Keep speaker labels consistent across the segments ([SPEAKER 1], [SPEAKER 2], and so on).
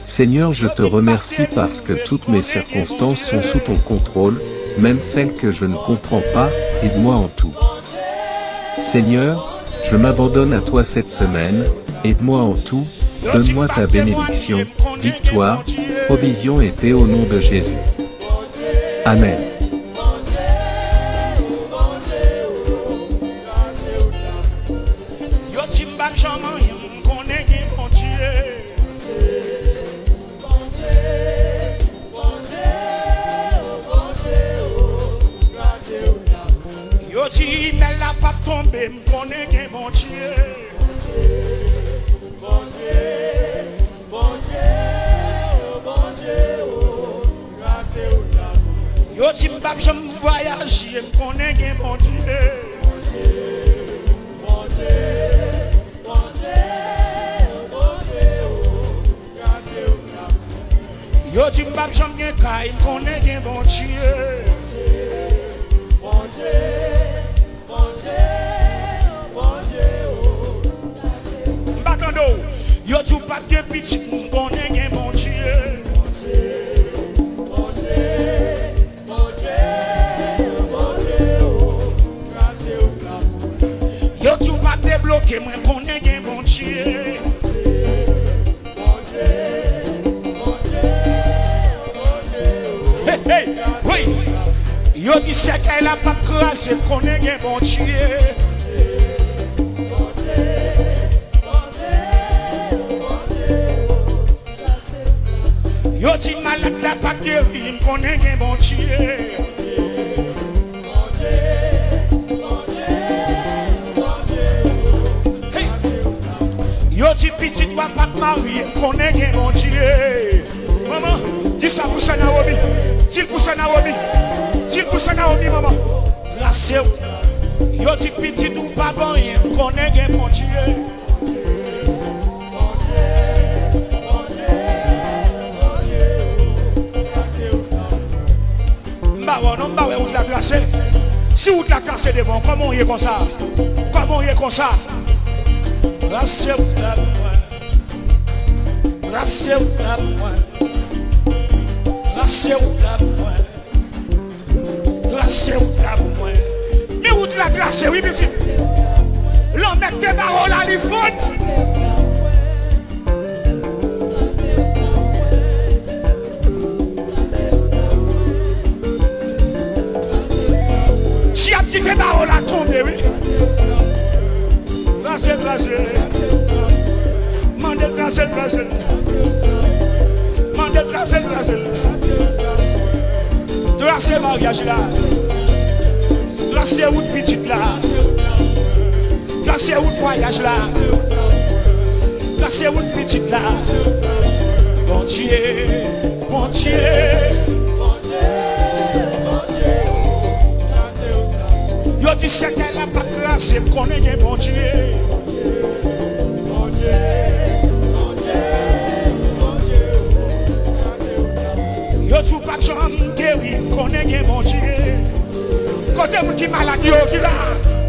[SPEAKER 1] Seigneur, je te remercie parce que toutes mes circonstances sont sous ton contrôle, même celles que je ne comprends pas, aide-moi en tout. Seigneur, je m'abandonne à toi cette semaine, aide-moi en tout, donne-moi ta bénédiction, victoire, provision et paix au nom de Jésus. Amen.
[SPEAKER 2] Yo ti m'bap j'aime voyager, m'konne gen bon Dieu. Bon Dieu, bon Dieu, bon Dieu, grâce ou la. Yo ti m'bap j'aime gen kay, m'konne gen bon Dieu. Bon Dieu, bon Dieu, bon Dieu, m'batando. Yo tu pas gen petit, m'konne gen bon Dieu. Yo tout pas débloqué, moi connais gen bon Dieu. Bon Dieu, bon Dieu, bon Dieu. Hey, hey, oui. Yo dit c'est qu'elle a pas crasé, connais gen bon Dieu. Bon Dieu, bon Dieu, bon Dieu. Yo dit malade la pas guéri, connais gen bon Dieu. Yo ti petit doit pas te marier, connaît gen bon Dieu. Maman, dis ça pour ça Naomi. Dis pour ça Naomi. Dis pour ça Naomi maman. Grâce. Yo ti petit ou pas bon rien, connaît gen bon Dieu. Bon Dieu, bon Dieu, bon Dieu. Mbawa non mbawa ou la tracé. Si ou la tracé devant, comment on y est comme ça? Comment on y est comme ça? Grâce ou la moi, grâce ou la moi, grâce ou la moi, grâce ou la moi. Mais où tu la grâce, oui, petit. L'homme met tes paroles à l'iPhone. Tu as dit tes paroles à tomber, oui. Grâce, grâce. Mande grâce, grâce. Mande grâce, grâce. Grâce mariage là. Grâce ou petite là. Grâce ou voyage là. Grâce ou petite là. Bon Dieu, bon Dieu. Bon Dieu, bon Dieu. Yo dit c'est qu'elle a pas grâce, qu'on est bon Dieu. Bon Dieu, bon Dieu, bon Dieu. Yo tout pas de guéri, qu'on est bon Dieu. Côté moun qui malade yo qui là.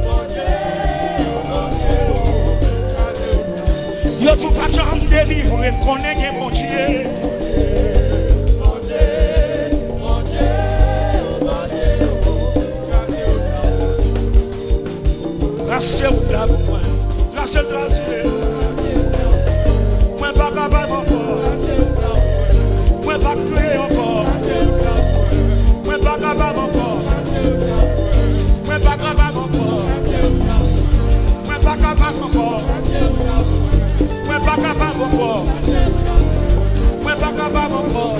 [SPEAKER 2] Bon Dieu, bon Dieu. Yo tout pas de délivrer, qu'on est bon Dieu. Grâce ou la moi, grâce grâce. Moi pas capable encore. Moi pas créer encore. Moi pas capable encore. Moi pas capable encore. Moi pas capable encore. Moi pas capable encore. Moi pas capable encore.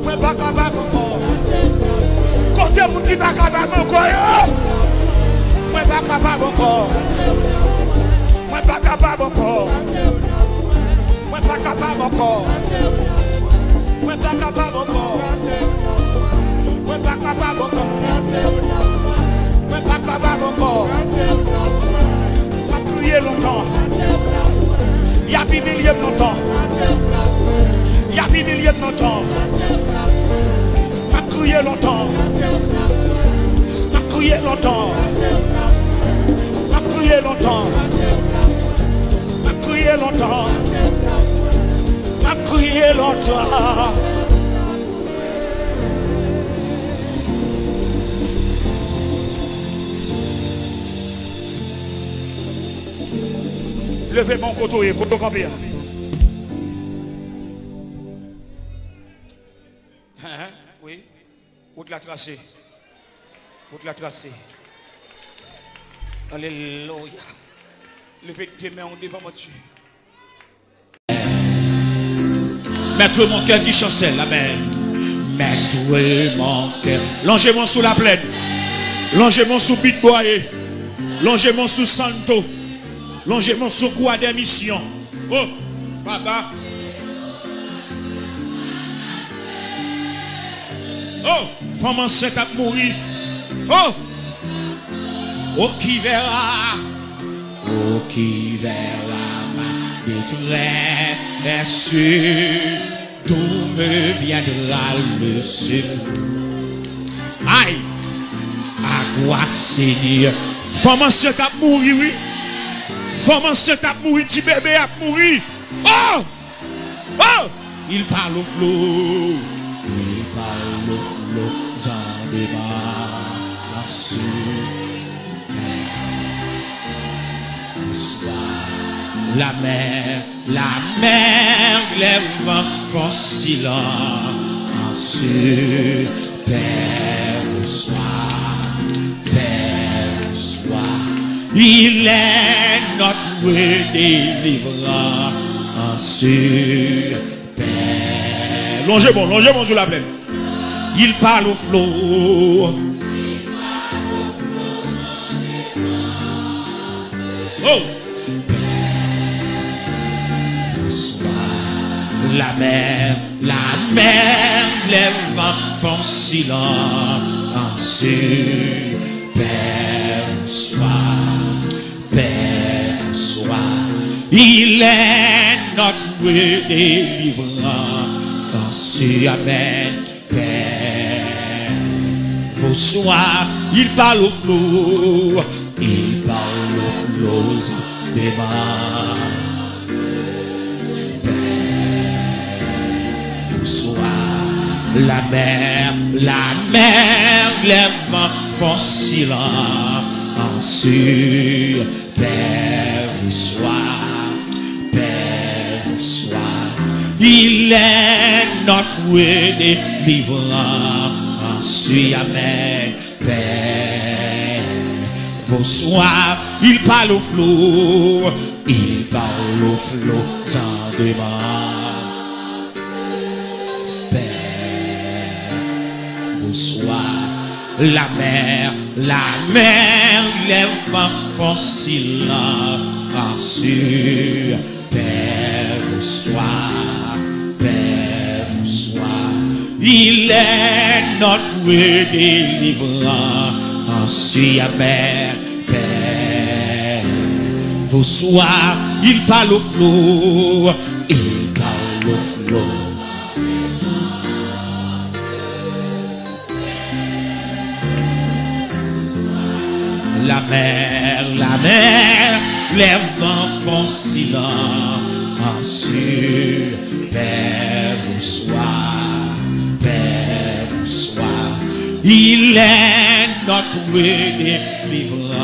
[SPEAKER 2] Moi pas capable encore. Côté moun qui pas capable encore. Moi pas capable encore. Moi pas capable encore. Moi pas capable encore. Moi pas capable encore. Moi pas capable encore. Moi pas capable encore. M'a crié longtemps. Il y a des milliers de longtemps. Il y a des milliers de longtemps. M'a crié longtemps. M'a crié longtemps. M'a crié longtemps. M'a crié longtemps. M'a longtemps. Levez mon côté, côté combien? Oui, route la tracée. Route la tracée. Alléluia. Levez tes mains devant mon Dieu. Mettre mon cœur qui chancelle, amen. Mettre mon cœur. Longez-moi sous la plaine. Longez-moi sous Big Boy. Longez-moi sous Santo. Longez-moi sous quoi des missions. Oh, papa. Oh, femme enceinte à mourir. Oh, oh qui verra. Oh qui verra ma détresse. D'où me viendra le secours. Aïe, à toi Seigneur. Femme enceinte à mourir, oui. Femme enceinte à mourir, petit bébé à mourir. Oh, oh, il parle au flot. Il parle au flot en débat sur la mer, les vents font silence. Père, sois, il est notre délivrance. Père, longez-moi sur la plaine. Il parle au flot. Oh! La mer, les vents font silence. Père, sois, il est notre délivrance. Amen. Père, vous sois, il parle au flot. Il parle aux flots des mers. La mer, les vents font silence. Père, vous sois, il est notre délivrance. Amen. Père, vous sois, il parle au flot. Il parle au flot sans débat. Soit la mer, les vents font silence. Père, vous sois, il est notre délivrance. Amen. Père, vous sois, il parle au flot. Il parle au flot. La mer, les vents font silence. Père, vous sois, il est notre délivrance.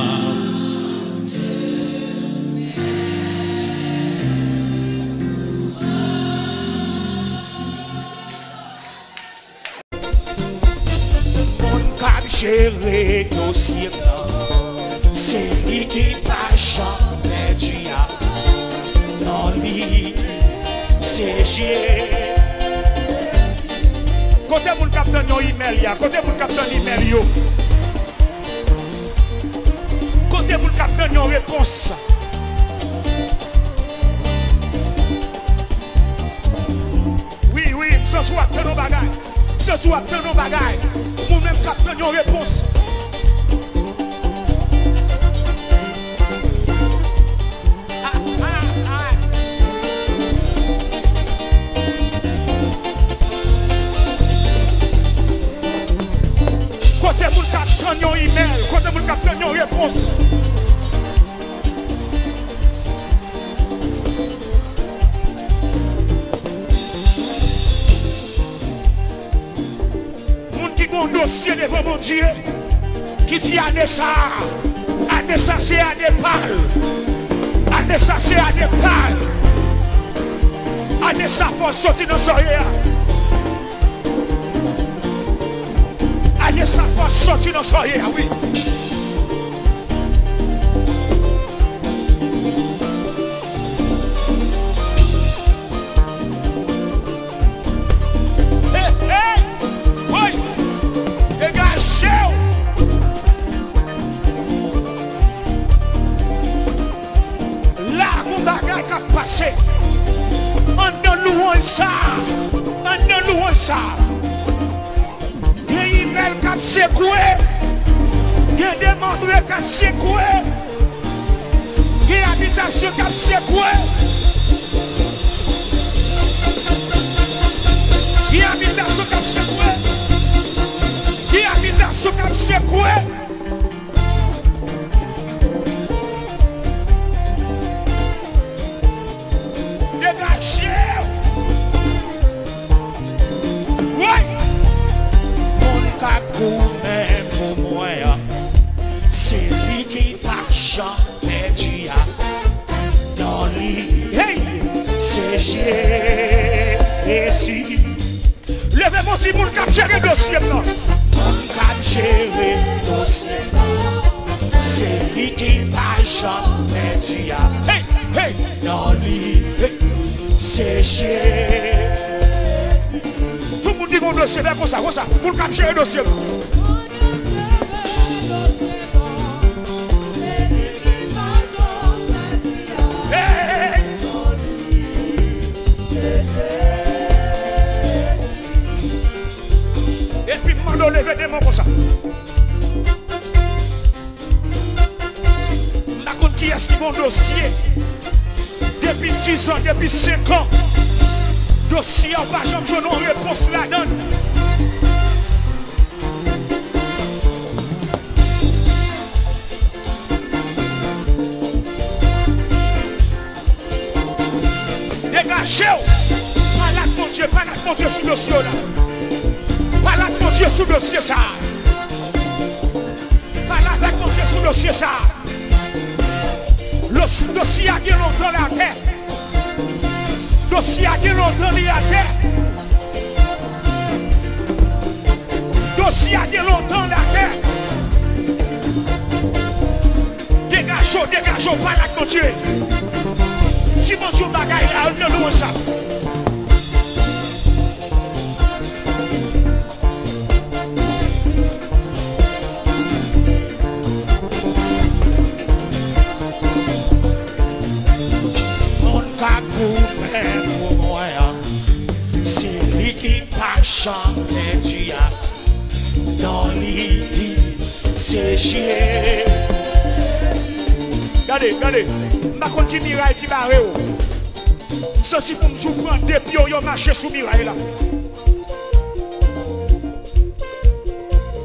[SPEAKER 2] Bon cap gérer dossier blanc. C'est lui qui n'a jamais dit non, lui, c'est j'ai. Côté mon capitaine yon email ya, côté mon capitaine email yo. Côté mon capitaine yon réponse. Oui, ce soit obtenir nos bagailles. Ce soit obtenir nos bagailles. Moi-même capitaine yon réponse. Côté mon capitaine yon email, côté mon capitaine yon réponse. dossier devant mon Dieu qui dit année ça c'est année pâle. Année ça c'est année pâle. Année ça faut sortir dans son rien. Année ça faut sortir dans son rien, oui. En louange ça. Il y a une email qui a secoué. Il y a des membres qui ont secoué. Il y a une habitation qui a secoué. Il y a une habitation qui a secoué. Il y a une habitation qui a secoué. C'est lui qui pas jamais dit dans lui. Hey, c'est Jésus. Levez mon petit monde qui gère le dossier. Mon qui gère le dossier. C'est lui qui pas jamais dit hey, hey, dans lui. Hey, c'est Jésus. Tout le monde dit mon dossier, comme ça, pour capturer le dossier. Et puis, je vais lever des mains comme ça. Je raconte qui est-ce qui mon dossier. Depuis 10 ans, depuis 5 ans. Dossier en pas jamais je n'en réponse la donne. Dégagez-vous. Pas mon Dieu sous le dossier là. Pas là mon Dieu sous le dossier ça. Pas là mon Dieu sous le dossier ça. Le dossier a bien longtemps la terre. Dossier a dit longtemps li a terre. Dossier a dit longtemps la terre. Dégagez, pas la mon Dieu. Si mon Dieu bagaille là, on ne loue ça. C'est lui qui pas jamais dit dans l'île, c'est chier. Regardez, ma contre qui miraille qui barre. Ceci pour me jouer prendre des pieds, yo marcher sous miraille là.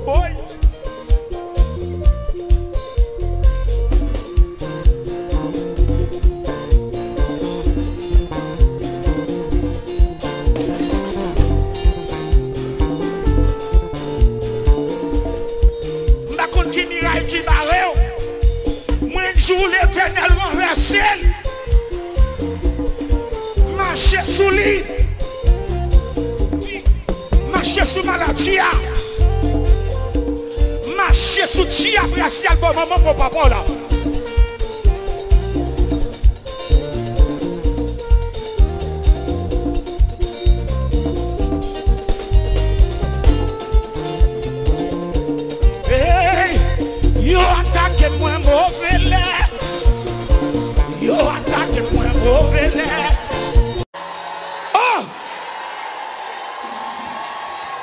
[SPEAKER 2] Oi. Qui barre, moi joue l'éternel renversé, marcher sous lui, marcher sous maladie, marcher sous tia bracial pour maman pour papa là. Yo attaque moi mauvais lait. Yo attaque moi mauvais lait. Oh!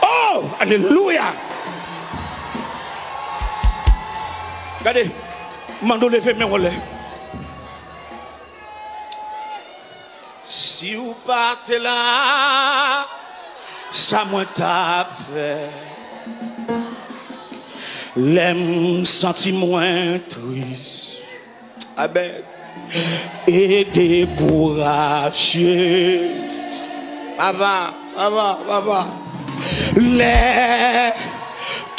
[SPEAKER 2] Oh! Alléluia! Regardez, mando lever mes relais. Si vous partez là, ça m'a fait. L'aime senti moins triste. Amen. Et découragé. Papa. Les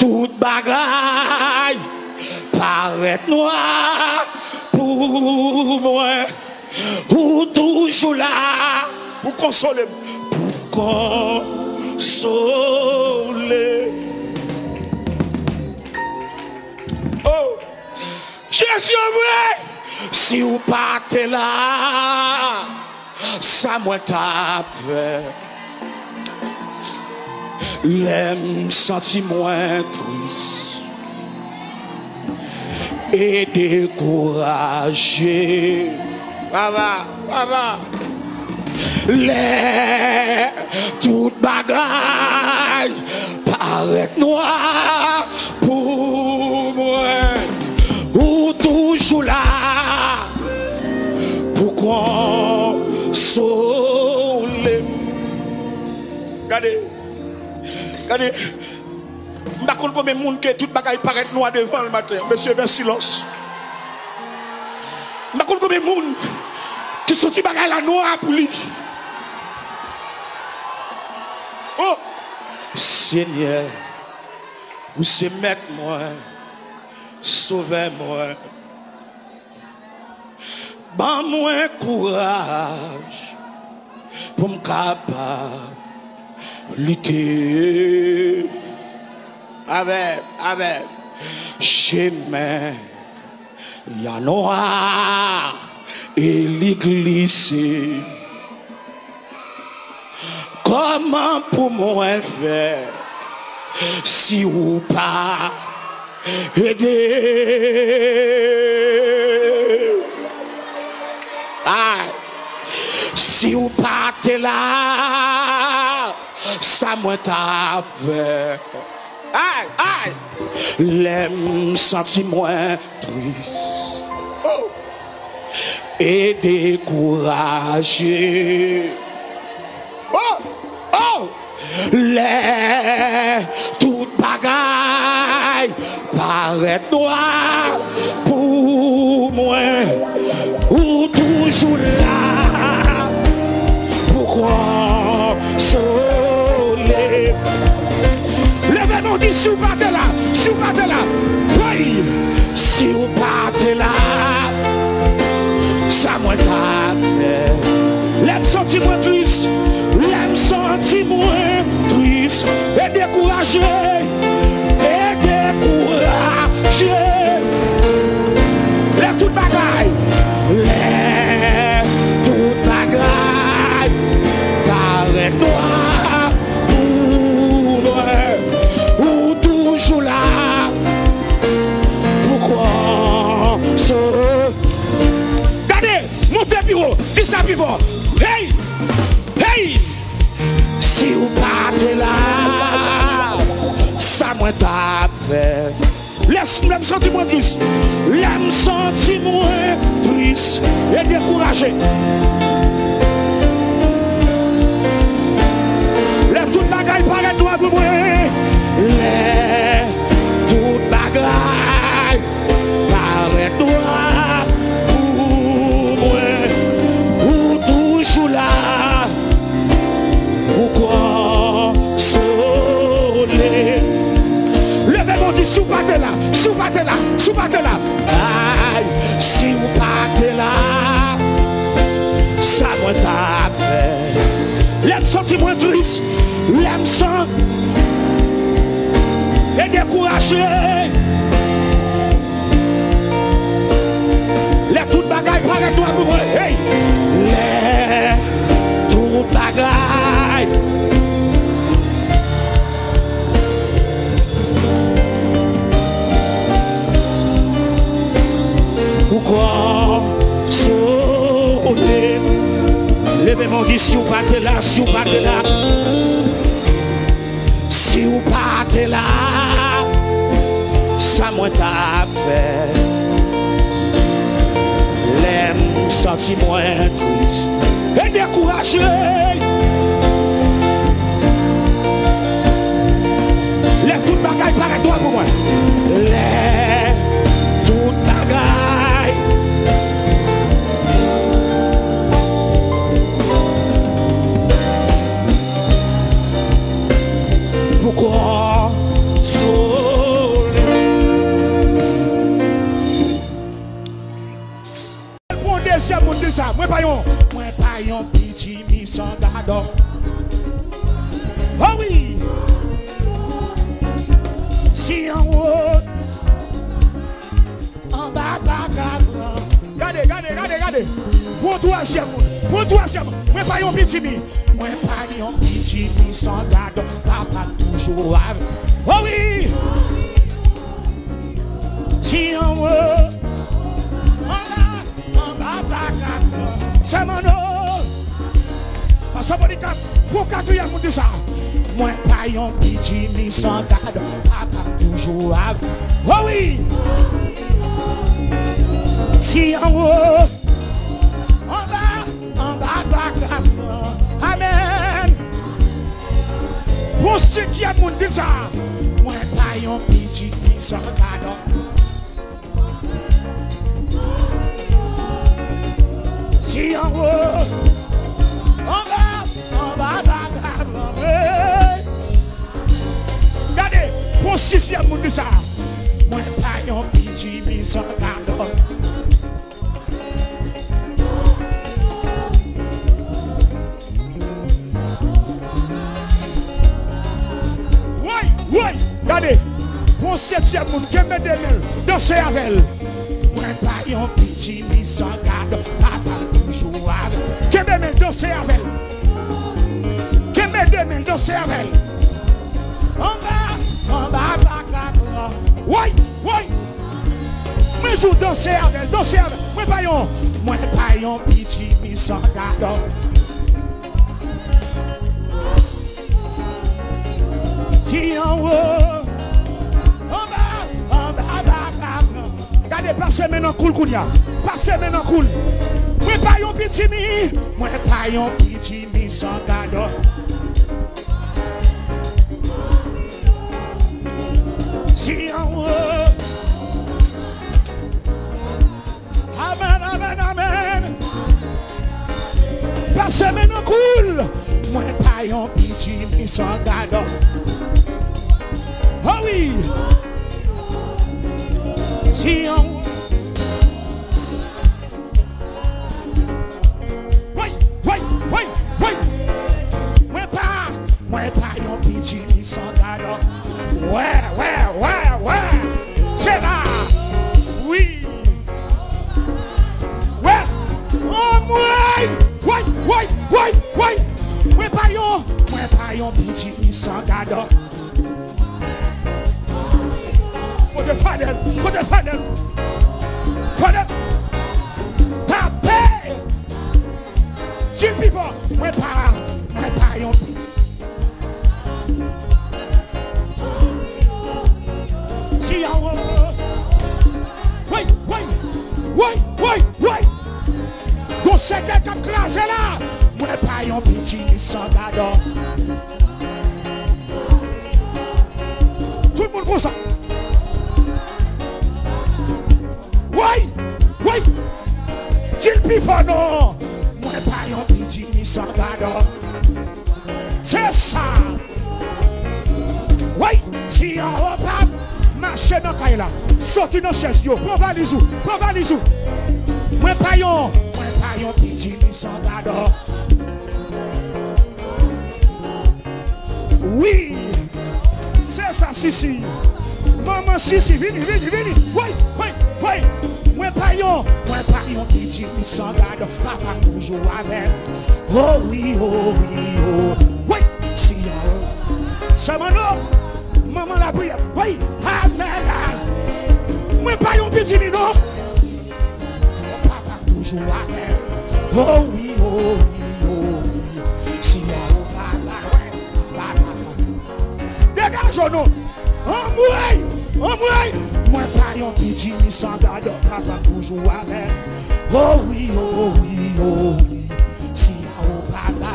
[SPEAKER 3] toute bagaille paraît noir pour moi, ou toujours là
[SPEAKER 2] pour consoler.
[SPEAKER 3] Pour consoler.
[SPEAKER 2] Oh,
[SPEAKER 3] Jésus, vrai, si vous partez là, ça moi t'a fait. L'aime senti moins triste et découragé.
[SPEAKER 2] Papa, papa.
[SPEAKER 3] Les toute bagaille paraît noir pour moi, ou toujours là pour consoler.
[SPEAKER 2] Regardez, regardez. Je ne sais pas combien de monde que toute bagaille paraît noir devant le matin. Monsieur, vers silence. Je ne sais pas combien de monde qui sont bagaille la noire pour lui. Oh,
[SPEAKER 3] Seigneur, vous se mettre moi, sauvez-moi, ban-moi courage pour me capable lutter avec chemin, y'a noir et l'église. Comment pour moi faire si ou pas aider? Aïe, si ou pas t'es là, ça moi t'a fait. Aïe, aïe, l'aime senti moins triste. Oh, et découragé. Oh, oh, les toute bagaille paraît noir pour moi, ou toujours là pour consoler. Levez-nous dit si vous partez là, si vous partez là, oui, si vous partez là, ça moi t'a fait. L'aime senti moins triste, l'aime senti moins triste, et découragé, et découragé. Les toute bagaille, les toute bagaille, paraît noir pour moi, ou toujours là, pourquoi ce... Regardez, montez bureau, dis ça vivant. Hey! Hey! Si vous partez là, ça moi t'a fait. Laisse-moi me sentir moins triste. Laisse-moi sentir moins triste et découragé. Les toutes bagailles paraissent noires pour moi. Les toutes bagailles paraissent noires pour moi. Là, pourquoi soler? Levez-moi dit si vous partez là, si vous partez là, si vous partez là. Aïe, si vous partez là, ça moi t'a fait. L'aime senti moins triste, l'aime sent et découragé. Les toutes bagailles paraissent noires pour moi. Hey! Les toutes bagailles. Pourquoi sauter? Levez-moi dit si vous partez là, si vous partez là. Si vous partez là, ça moi t'a fait. L'aime senti moins triste et découragé. Les toutes bagailles paraissent droit pour moi. Les toutes bagailles. Pourquoi sauter? Moi pas yon petit mi sans gado. Oh oui. Si en haut, en bas, regardez. Pour troisième, moi pas yon petit mi. Moi pas yon petit mi sans gado. Papa toujours avec. Oh oui. Si en haut, en bas, c'est mon nom. Parce que pour quatrième, on dit ça. Moi pas yon petit mi sans gado. Papa toujours avec. Oh oui. Si en haut, en bas, amen. Pour ceux qui ont dit ça, moi pas yon petit mi sans gado. Si en haut, en bas, regardez, pour sixième monde de ça, moi pas yon petit mi sans gado. Oui, regardez, pour septième monde qui met des mains, dansez avec elle. Moi pas yon petit mi sans gado, papa toujours avec. Qui met des mains, dansez avec elle. Qui met des mains, dansez avec elle. En bas, oui. Moi je danser avec elle, Moi pas yon petit mi sans gado. Si en haut, en bas, regardez, passez maintenant cool, passez maintenant cool. Moi pas yon petit mi sans gado. Si en haut, amen. Passez maintenant cool. Moi pas yon petit mi sans gado. Oh oui. Si en haut. Oui. Moi pas yon petit mi sans gado. Ouais. C'est là. Oui. Ouais. Oh, ouais. Moi pas yon petit mi sans gado. Côté Fadel. Tapez. Chill people. Moi pas yon petit. Si en haut. Oui. Donc c'est quelqu'un qui crase là. Moi pas yon petit sans gado. Tout le monde pour ça. Oui. Chill people non. Moi pas yon petit sans gado. C'est ça. Oui. Si en haut pas. Marchez dans la là, sortez dans la chaise, prends valise. Moi pas yon petit mi sans gado. Oui, c'est ça, Sissi. Maman Sissi, vini. Oui. Moi pas yon petit mi sans gado. Papa toujours avec. Oh oui. Oui, si yon. C'est mon nom. Maman la prière, oui, amen. Moi pas yon petit non. Papa toujours amen. Oh oui. Si yon papa, dégage non. Oh moi pas yon petit ni sans gado. Papa toujours amen. Oh oui. Si yon papa.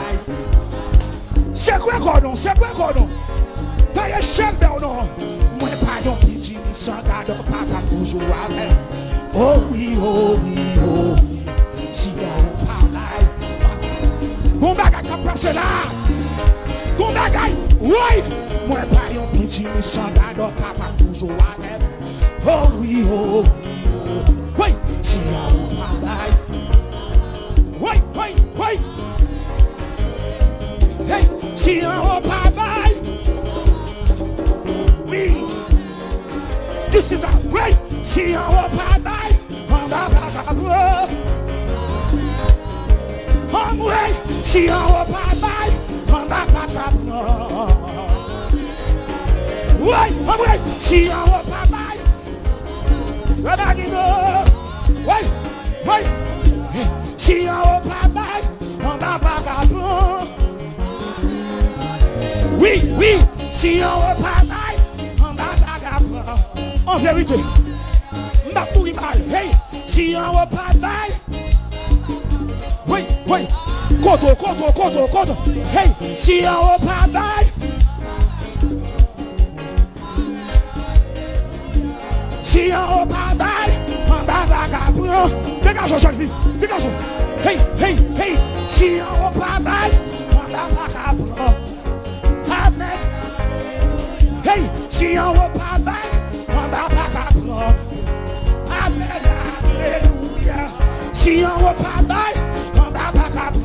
[SPEAKER 3] C'est quoi cordon? Taille chèque non. Moi pas yon petit ni sans gado. Papa toujours avec. Oh oui. Si on parle. Bon bagay qui passe là. Bon bagay. Oui. Moi pas yon petit ni sans gado. Papa toujours avec. Oh oui. Oui. Si on parle. Oui. Si en haut pas bail. Oui. This is a way. Si en haut pas bail. En bas pas en way. Si en haut pas bail. En bas pas oui, en way. Si en haut pas bail. Oui, oui. Si en haut pas bail. En bas pas oui, oui, si on reparle, on va bagarre. En vérité, m'a tout mal. Hey, si on reparle, oui, oui, koto. Hey, si on reparle, si on reparle, on va bagarre. Dégage, jeune fille, dégage. Hey, si on reparle, on va bagarre. Amen. Hey, si on reparle, on va bagarre. Amen, alléluia. Si on reparle, on va bagarre.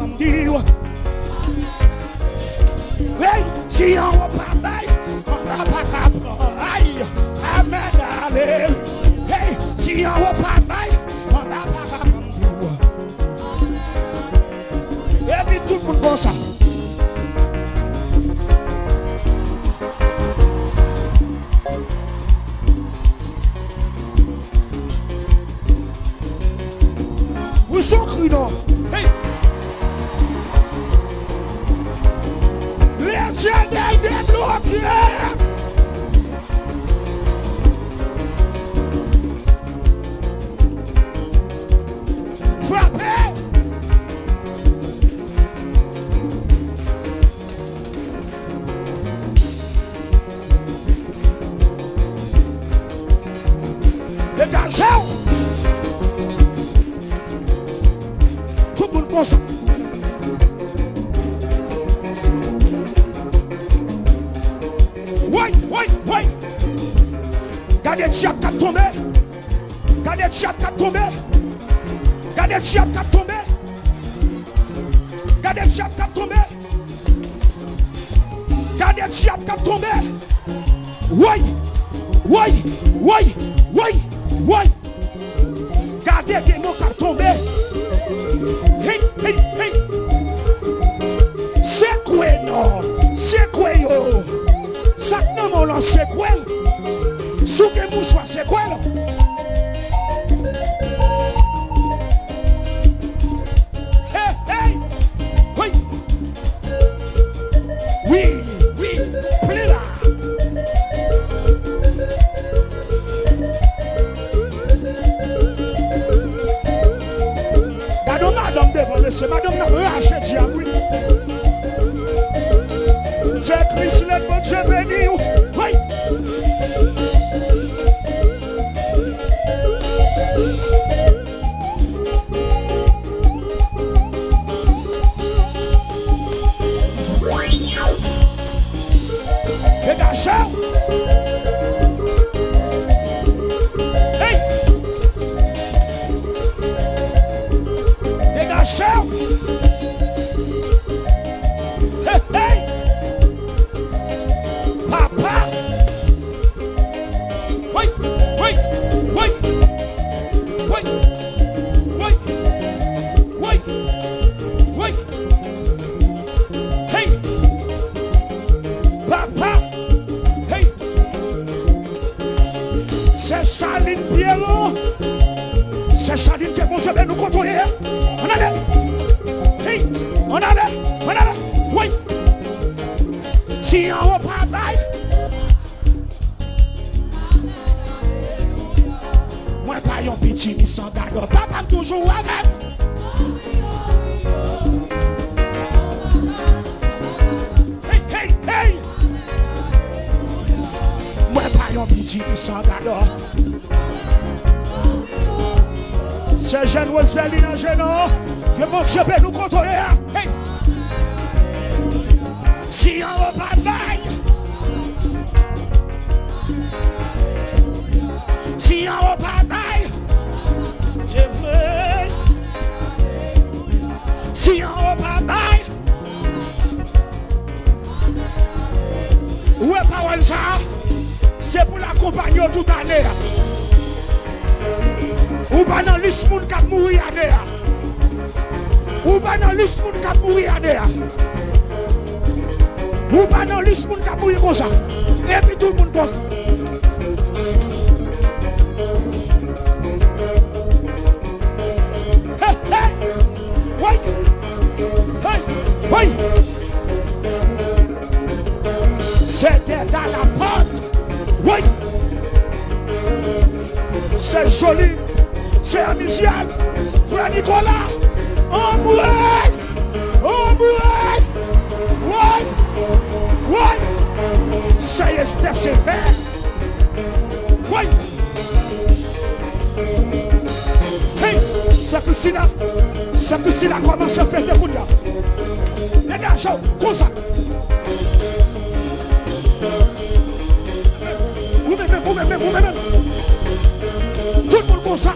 [SPEAKER 3] Hey, si on reparle, on va bagarre. Aïe, amen, alléluia. Hey, si on reparle, on va bagarre. Et puis tout le monde pense ça. Vous sont cru non? Hey! L'éternel débloque! Frappez! Dégagez! Tout le monde pense. Oui. Gardez le chiap qui a tombé. Gardez le chiap qui a tombé. Gardez le chiap qui a tombé. Gardez le chiap qui a tombé. Gardez le chiap qui a tombé. Oui. Gardez les mots qui a tombé. Hey. C'est quoi non? C'est quoi yo? Ça ne m'a lancé quoi? Sous que mouchoir c'est quoi? Hey. Oui. Plus là. Madame devant monsieur, madame n'a pas acheté diable. C'est Christ le bon Dieu béni. Oui. Dégagez. Hey. Dégagez. Hey. Papa. Oui. Hey. Papa. Hey. C'est Charline Pierrot. C'est Charline qui est bon, je vais nous contrôler. On allait. Hey. On allait. Oui. Si on reparle, moi pas yon petit ni sans gado. Papa toujours avec. Hey. Moi pas yon petit ni sans gado. C'est jeune Roosevelt en gênant. Que mon Dieu peut nous contrôler. Hey. Si on reparle, si on reparle, je veux. Si on reparle, Ouais, parole ça, c'est pour l'accompagner toute année. Ou pas dans liste moun qui mourir année. Ou pas dans liste moun qui mourir année. Ou pas dans liste moun qui mourir comme ça. Et puis tout le monde comme ça. Hey, hey, oui, hey, oui. C'était dans la porte. Oui. C'est joli. C'est amical. Frère Nicolas. On mourait. On mourait. Oui. Oui. C'était sévère. Oui. Hey. C'est Christina commence à faire des coups. Les gars, chaud. Comme ça. Vous-même. Tout le monde comme ça.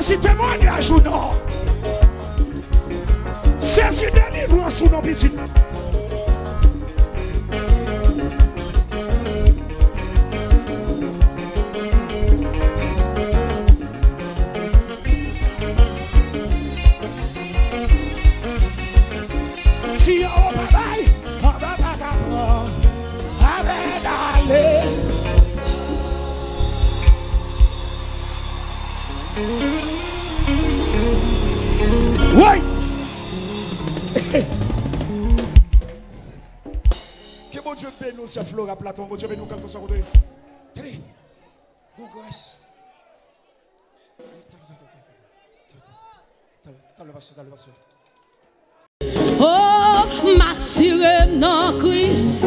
[SPEAKER 3] C'est témoignage ou non? C'est délivrance ou non, petit? Si on va aller. Oui. Que bon Dieu paie nous, c'est Flora Platon. Bon Dieu paie nous quelque chose. Tenez, bon grâce.
[SPEAKER 4] Oh, m'assurer dans Christ,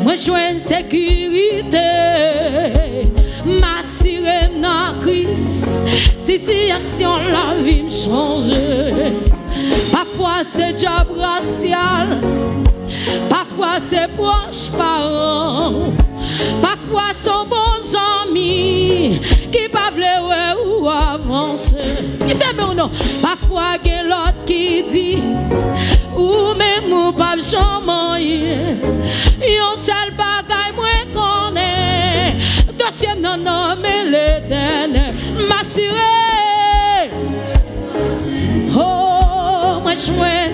[SPEAKER 4] moi joins sécurité. M'assurer dans Christ, situation la vie me change. Parfois c'est job racial, parfois c'est proches parents, parfois sont bons amis qui parlent ou avancent. Qui t'aime ou non? Parfois il y a l'autre qui dit ou même ou pas jamais. Yon seul bagay moi connais, dossier non nommé l'Éternel. M'assurer, oh moi joins,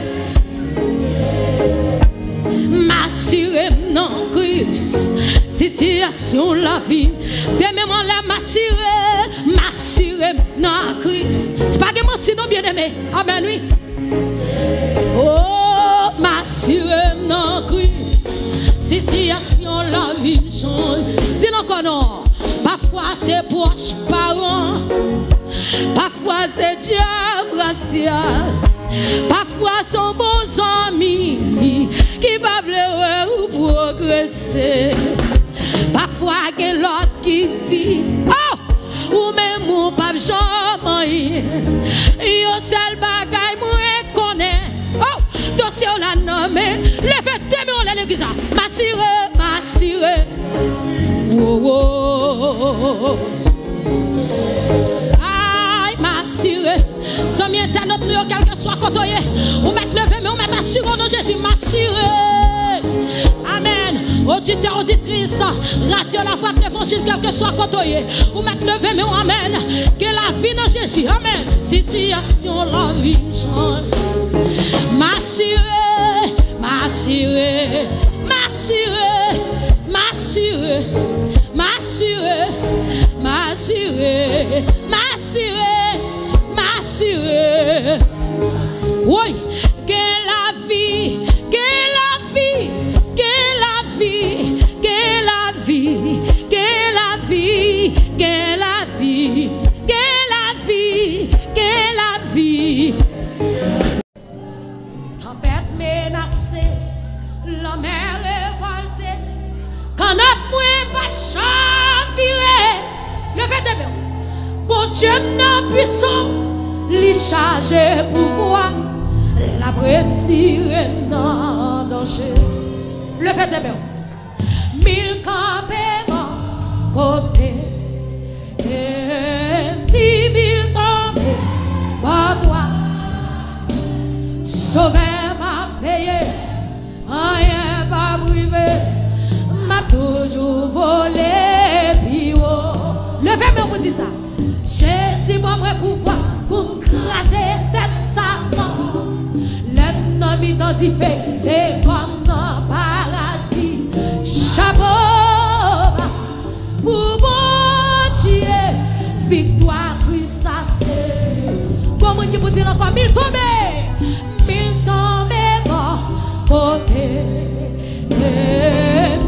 [SPEAKER 4] m'assurer non Christ, situation la vie, demain moi la m'assurer non Christ. C'est pas que menti non bien aimé, amen oui. Oh m'assurer non Christ, situation la vie change. Dis encore non. Parfois c'est proche parents, parfois c'est diable racial, parfois sont bons amis qui parlent ou progresser. Parfois il y a l'autre qui dit oh, ou même ou pas jamais. Yo seul bagay moi connais. Oh, dossier on la nommé. Levez deux mains à l'église. M'assurer. Oh. Aïe, m'assurer. Sans mi internet, nous, quel que soit côté, ou mettre levé, mais on met assuré dans Jésus, m'assurer. Amen. Auditeur, auditrice, radio la voix de l'évangile, quel que soit côté, ou mettre levé, mais amen. Que la vie dans Jésus, amen. Situation, la vie change. M'assurer. Oui, que la vie, tempête menacée, la mer révoltée. Quand notre moins pas chaviré, levez des mains. Bon Dieu n'a puissant, lui chargé pouvoir, la retiré dans danger. Levez des mains. 1000 campements côté, et 10 000 tombés par toi. Sauveur m'a payé, rien va briver, m'a toujours volé puis haut. Levez-moi pour dire ça. Jésus m'a pouvoir pour craser tête Satan. L'homme identifié, c'est comme dans paradis. Chapeau pour bon Dieu, victoire Christ a c'est. Comment tu peux dire encore 1000 tombés, 1000 tombés mort côté, 10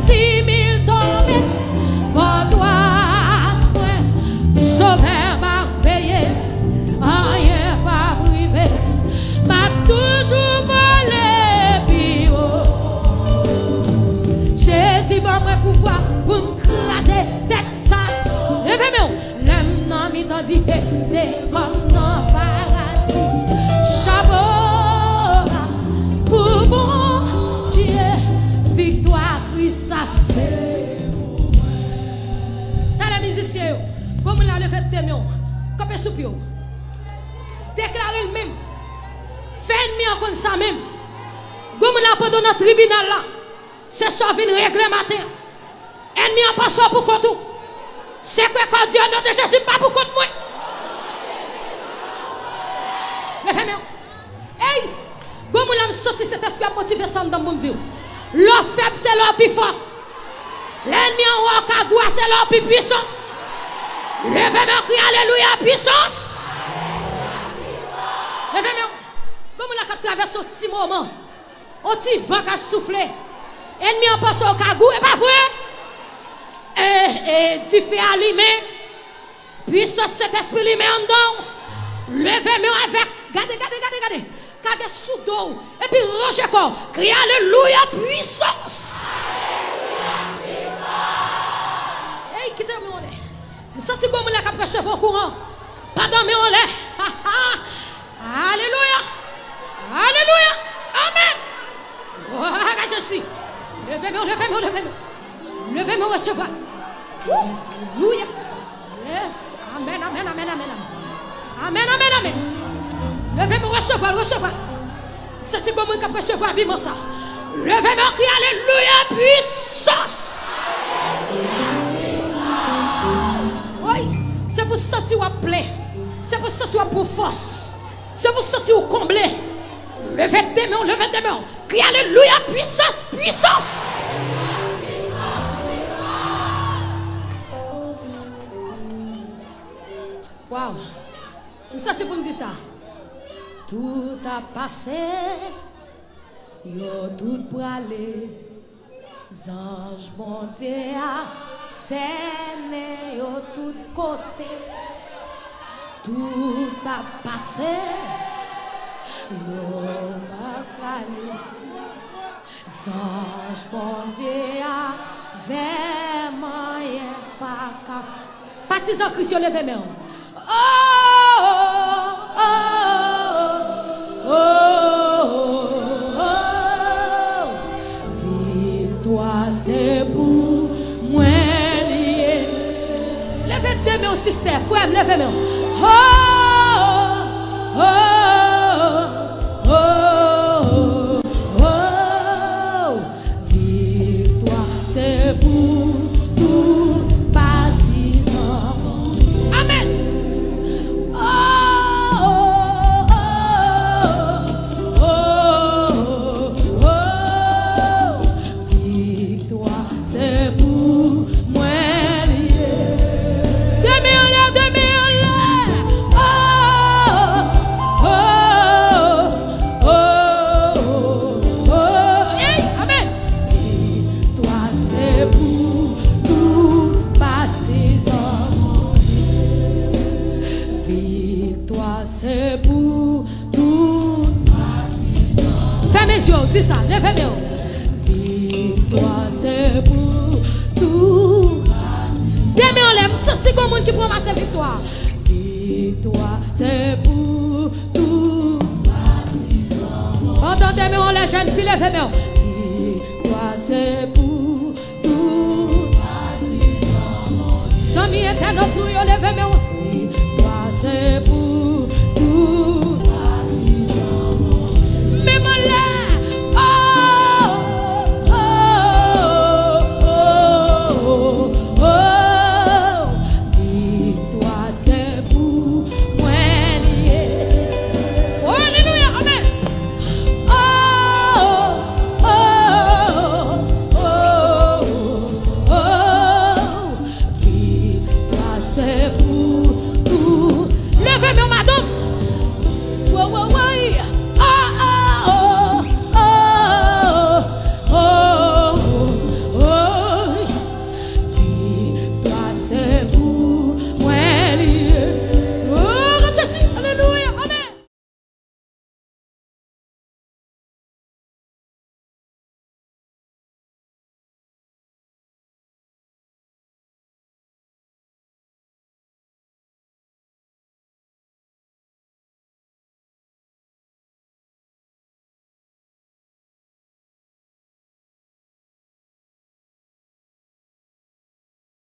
[SPEAKER 4] 000 tombés pour toi. Sauveur m'a veillé, rien pas privé, m'a toujours volé puis haut. Jésus va me pouvoir pour me craser cette salle. Levez-moi, l'homme n'a mis dans dit c'est comme dans paradis. Chapeau pour mon Dieu, victoire Christ a c'est. Dans la musicien, comme on l'a levé de témoin, comme un soupio, déclarer le même, faire mieux comme ça même, comme on l'a pas dans notre tribunal là, c'est ça vient régler matin. Ennemi en passant pour compte tout. C'est quoi quand Dieu non de Jésus pas pour compte moi. Levez-moi. Hey, comme on l'a sorti cet esprit à motiver ça dans mon Dieu. L'homme faible c'est l'homme plus fort. L'ennemi en haut cagoua c'est l'homme plus puissant. Levez-moi, crie alléluia, puissance. Levez-moi. Comme on a traversé ce petit moment, on t'y vent qu'à souffler. Ennemi en passe au cagou, et pas vrai? Et tu fais allumer. Puissance cet esprit lui met en dedans. Levez-moi avec. Regardez sous dos. Et puis rangez corps. Crie alléluia, puissance. Hey, quittez-moi. Vous sentez comme on a recevoir au courant. Pardon, mais on l'est. Alléluia. Alléluia. Amen. Oh, je suis. Levez-moi. Levez-moi recevoir. Alléluia. Yes. Amen. Amen. Levez-moi recevoir. Sentez comme on a recevoir vivement ça. Levez-moi, crie alléluia, puissance. Oui, c'est pour sentir ou plein. C'est pour sentir pour force. C'est pour sentir ou combler. Levez des mains. Crie alléluia, puissance. Wow. Vous sentez pour me dire ça? Tout a passé. Yo tout pour aller. Ange bon Dieu a scène yo tout côté. Tout a passé. Yo va aller. Ange bon Dieu a vraiment pas cap. Baptisant Christ levez main. Victoire c'est pour moi lié. Levez deux mains au système, frère, levez main. Victoire c'est pour tout baptisant. Amen. Dis ça, levez-moi. Victoire, c'est pour tout. Demain, on l'aime. C'est comme monde qui prend ma victoire. Victoire, c'est pour tout. Entendez-moi, on les jeunes filles, levez-moi. Victoire, c'est pour tout. Sami éternel, pour y lever-moi. Victoire, c'est pour